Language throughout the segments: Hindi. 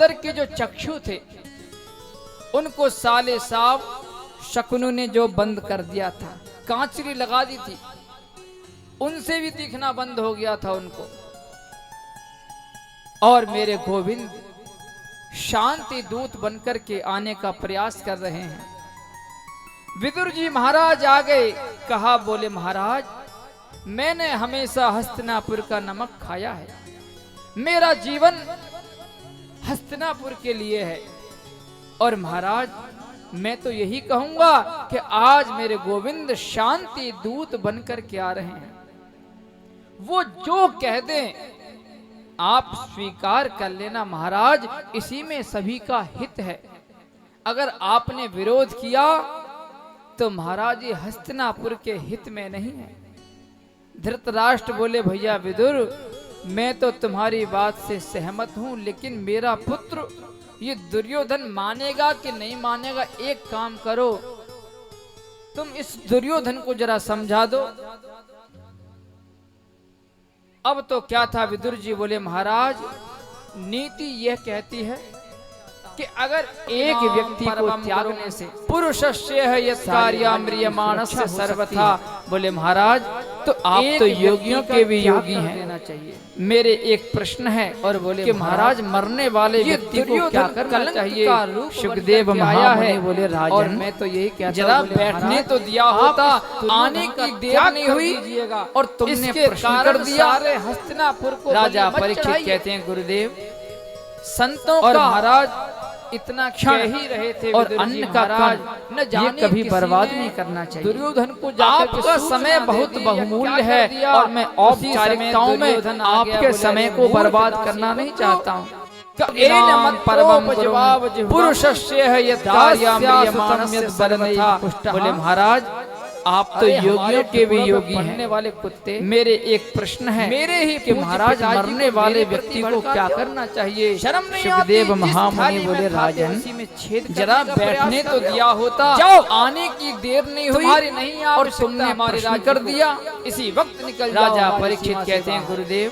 अंदर के जो चक्षु थे उनको साले साहब शकुनु ने जो बंद कर दिया था, कांचरी लगा दी थी, उनसे भी दिखना बंद हो गया था उनको। और मेरे गोविंद शांति दूत बनकर के आने का प्रयास कर रहे हैं। विदुर जी महाराज आ गए, कहा बोले महाराज मैंने हमेशा हस्तिनापुर का नमक खाया है, मेरा जीवन हस्तिनापुर के लिए है, और महाराज मैं तो यही कहूंगा कि आज मेरे गोविंद शांति दूत बनकर के आ रहे हैं। वो जो कह दें आप स्वीकार कर लेना महाराज, इसी में सभी का हित है। अगर आपने विरोध किया तो महाराज ये हस्तिनापुर के हित में नहीं है। धृतराष्ट्र बोले भैया विदुर मैं तो तुम्हारी बात से सहमत हूं, लेकिन मेरा पुत्र ये दुर्योधन मानेगा कि नहीं मानेगा, एक काम करो तुम इस दुर्योधन को जरा समझा दो। अब तो क्या था विदुर जी बोले महाराज नीति यह कहती है कि अगर एक व्यक्ति को त्यागने से पुरुषस्य है यत् कार्याम्रियमाणस्य सर्वथा, बोले महाराज तो आप तो योगियों के भी योगी हैं, देना चाहिए। मेरे एक प्रश्न है और बोले कि महाराज मरने वाले व्यक्ति को क्या करना चाहिए? सुखदेव महामुनि बोले राजन और मैं तो यही कहता जरा बैठने तो दिया होता, आने की देर नहीं हुई और तुमने प्रश्न कर दिया। हस्तिनापुर को राजा परीक्षित कहते हैं गुरुदेव संतों और महाराज इतना क्षण ही रहे थे और अन्न का कण न जाने कभी बर्बाद नहीं करना चाहिए। दुर्योधन को आपका समय बहुत बहुमूल्य है और मैं औपचारिकताओं में आपके समय को बर्बाद करना नहीं चाहता हूँ। पुरुषस्य है यत् कार्याम्रियमाणस्य सर्वथा, बोले महाराज आप तो योगियों के भी योगी हैं। वाले कुत्ते मेरे एक प्रश्न है मेरे ही कि महाराज मरने वाले व्यक्ति को क्या करना चाहिए? शर्म नहीं? सुखदेव महामुनि बोले राजन जरा बैठने तो दिया होता, जाओ आने की देर नहीं हुई तुम्हारी नहीं और तुमने हमारे राज कर दिया, इसी वक्त निकल। राजा परीक्षित कहते हैं गुरुदेव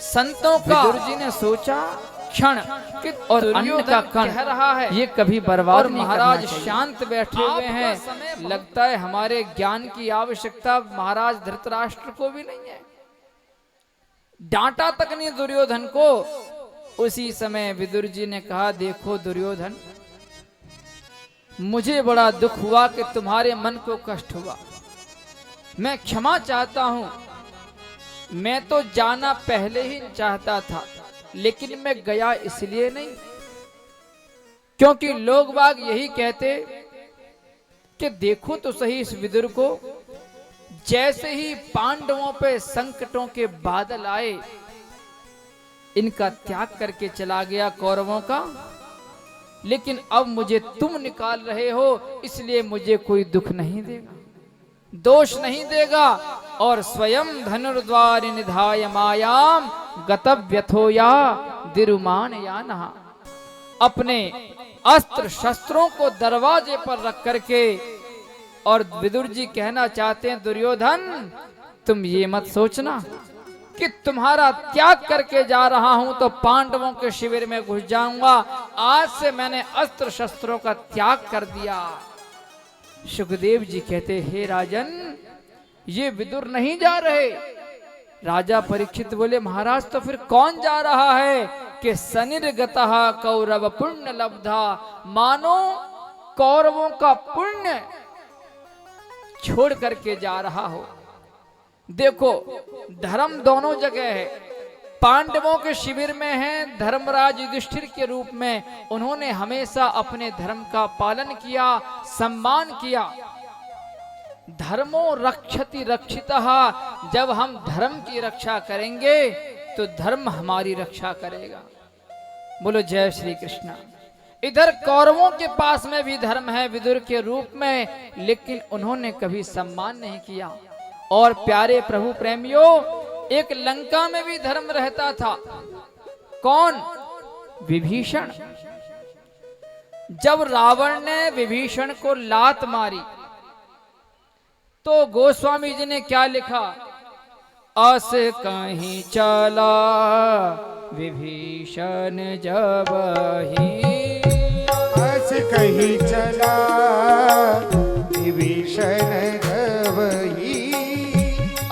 संतों का विदुर जी ने सोचा क्षण और अन्न का कण रहा है ये कभी बर्बाद नहीं। महाराज शांत बैठे हुए हैं, लगता है हमारे ज्ञान की आवश्यकता महाराज धृतराष्ट्र को भी नहीं है। डांटा तक नहीं दुर्योधन को। उसी समय विदुर जी ने कहा देखो दुर्योधन मुझे बड़ा दुख हुआ कि तुम्हारे मन को कष्ट हुआ, मैं क्षमा चाहता हूं। मैं तो जाना पहले ही चाहता था, लेकिन मैं गया इसलिए नहीं क्योंकि लोग बाग यही कहते कि देखो तो सही इस विदुर को, जैसे ही पांडवों पे संकटों के बादल आए इनका त्याग करके चला गया कौरवों का, लेकिन अब मुझे तुम निकाल रहे हो इसलिए मुझे कोई दुख नहीं देगा, दोष नहीं देगा। और स्वयं धनुर्द्वार निधाय मायाम गतव्यथो या दिरुमान या नहा, अपने अस्त्र शस्त्रों को दरवाजे पर रख करके और विदुर जी कहना चाहते हैं दुर्योधन तुम ये मत सोचना कि तुम्हारा त्याग करके जा रहा हूं तो पांडवों के शिविर में घुस जाऊंगा। आज से मैंने अस्त्र शस्त्रों का त्याग कर दिया। सुखदेव जी कहते हे राजन ये विदुर नहीं जा रहे। राजा परीक्षित बोले महाराज तो फिर कौन जा रहा है? कि सनिर्गतः कौरव पुण्य लब्धा, मानो कौरवों का पुण्य छोड़ करके जा रहा हो। देखो धर्म दोनों जगह है, पांडवों के शिविर में है धर्मराज युधिष्ठिर के रूप में, उन्होंने हमेशा अपने धर्म का पालन किया, सम्मान किया। धर्मो रक्षति रक्षितः, जब हम धर्म की रक्षा करेंगे तो धर्म हमारी रक्षा करेगा। बोलो जय श्री कृष्ण। इधर कौरवों के पास में भी धर्म है विदुर के रूप में, लेकिन उन्होंने कभी सम्मान नहीं किया। और प्यारे प्रभु प्रेमियों एक लंका में भी धर्म रहता था। कौन? विभीषण। जब रावण ने विभीषण को लात मारी तो गोस्वामी जी ने क्या लिखा? अस कहीं चला विभीषण जब ही हंस कही चला विभीषण जब ही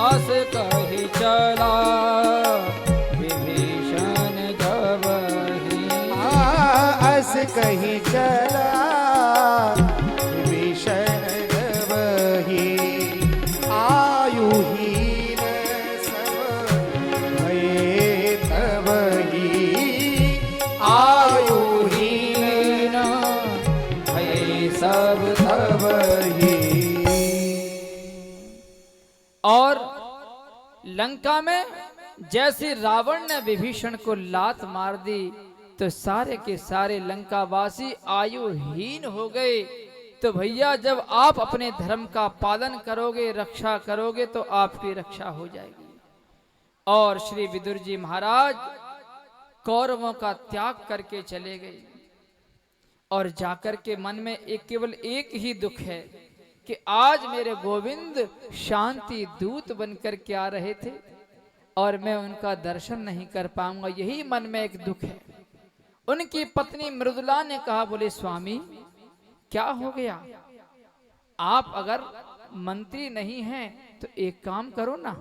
अस कही चला विभीषण जब ही हंस कही चला विभीषण जब ही आयुहीन सब भये तब ही आयुहीन भये सब तब ही। और लंका में जैसे रावण ने विभीषण को लात मार दी तो सारे के सारे लंकावासी आयुहीन हो गए। तो भैया जब आप अपने धर्म का पालन करोगे, रक्षा करोगे तो आपकी रक्षा हो जाएगी। और श्री विदुर जी महाराज कौरवों का त्याग करके चले गए और जाकर के मन में केवल एक ही दुख है कि आज मेरे गोविंद शांति दूत बनकर के आ रहे थे और मैं उनका दर्शन नहीं कर पाऊंगा, यही मन में एक दुख है। उनकी पत्नी मृदुला ने कहा, बोले स्वामी क्या हो गया, आप अगर मंत्री नहीं हैं तो एक काम करो ना,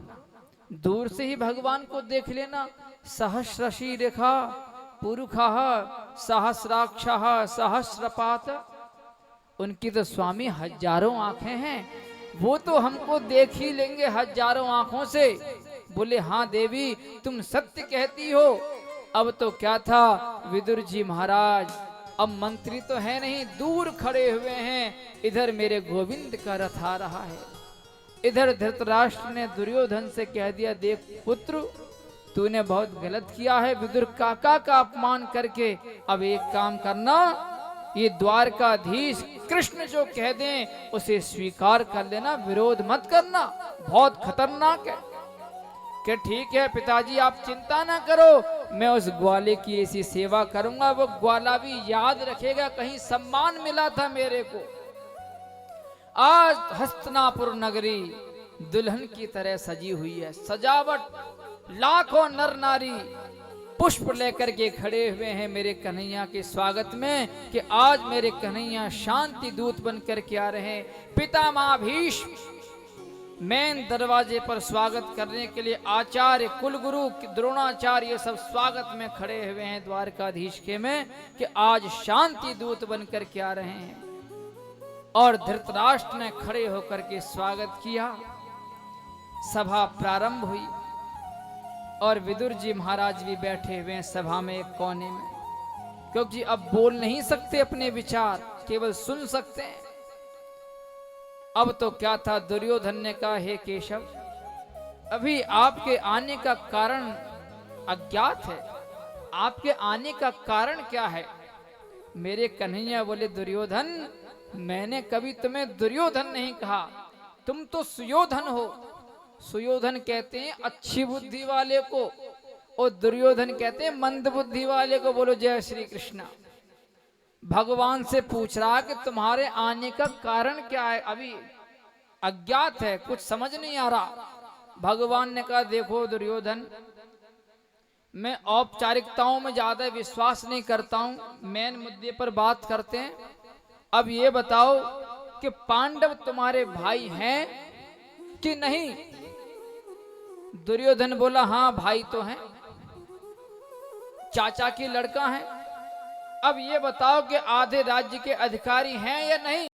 दूर से ही भगवान को देख लेना। सहस्रशी रेखा पुरुषः सहस्राक्षः सहस्रपात, उनकी तो स्वामी हजारों आंखें हैं, वो तो हमको देख ही लेंगे हजारों आंखों से। बोले हाँ देवी तुम सत्य कहती हो। अब तो क्या था विदुर जी महाराज, अब मंत्री तो है नहीं, दूर खड़े हुए हैं, इधर मेरे गोविंद का रथ आ रहा है। इधर धृतराष्ट्र ने दुर्योधन से कह दिया, देख पुत्र तूने बहुत गलत किया है विदुर काका का अपमान करके, अब एक काम करना, ये द्वारकाधीश कृष्ण जो कह दें उसे स्वीकार कर लेना, विरोध मत करना, बहुत खतरनाक है। कि ठीक है पिताजी आप चिंता ना करो, मैं उस ग्वाले की ऐसी सेवा करूंगा, वो ग्वाला भी याद रखेगा कहीं सम्मान मिला था मेरे को। आज हस्तिनापुर नगरी दुल्हन की तरह सजी हुई है, सजावट लाखों नर नारी पुष्प लेकर के खड़े हुए हैं मेरे कन्हैया के स्वागत में कि आज मेरे कन्हैया शांति दूत बनकर के आ रहे हैं। पितामह भीष्म मेन दरवाजे पर स्वागत करने के लिए आचार्य कुलगुरु द्रोणाचार्य ये सब स्वागत में खड़े हुए हैं द्वारकाधीश के में कि आज शांति दूत बनकर के आ रहे हैं। और धृतराष्ट्र ने खड़े होकर के स्वागत किया। सभा प्रारंभ हुई और विदुर जी महाराज भी बैठे हुए हैं सभा में एक कोने में, क्योंकि अब बोल नहीं सकते अपने विचार, केवल सुन सकते हैं। अब तो क्या था, दुर्योधन ने कहा, हे केशव अभी आपके आने का कारण अज्ञात है, आपके आने का कारण क्या है। मेरे कन्हैया बोले, दुर्योधन मैंने कभी तुम्हें दुर्योधन नहीं कहा, तुम तो सुयोधन हो। सुयोधन कहते हैं अच्छी बुद्धि वाले को और दुर्योधन कहते हैं मंद बुद्धि वाले को। बोलो जय श्री कृष्णा। भगवान से पूछ रहा कि तुम्हारे आने का कारण क्या है, अभी अज्ञात है, कुछ समझ नहीं आ रहा। भगवान ने कहा, देखो दुर्योधन मैं औपचारिकताओं में ज्यादा विश्वास नहीं करता हूं, मेन मुद्दे पर बात करते हैं। अब ये बताओ कि पांडव तुम्हारे भाई हैं कि नहीं। दुर्योधन बोला, हाँ भाई तो हैं, चाचा की लड़का है। अब ये बताओ कि आधे राज्य के अधिकारी हैं या नहीं।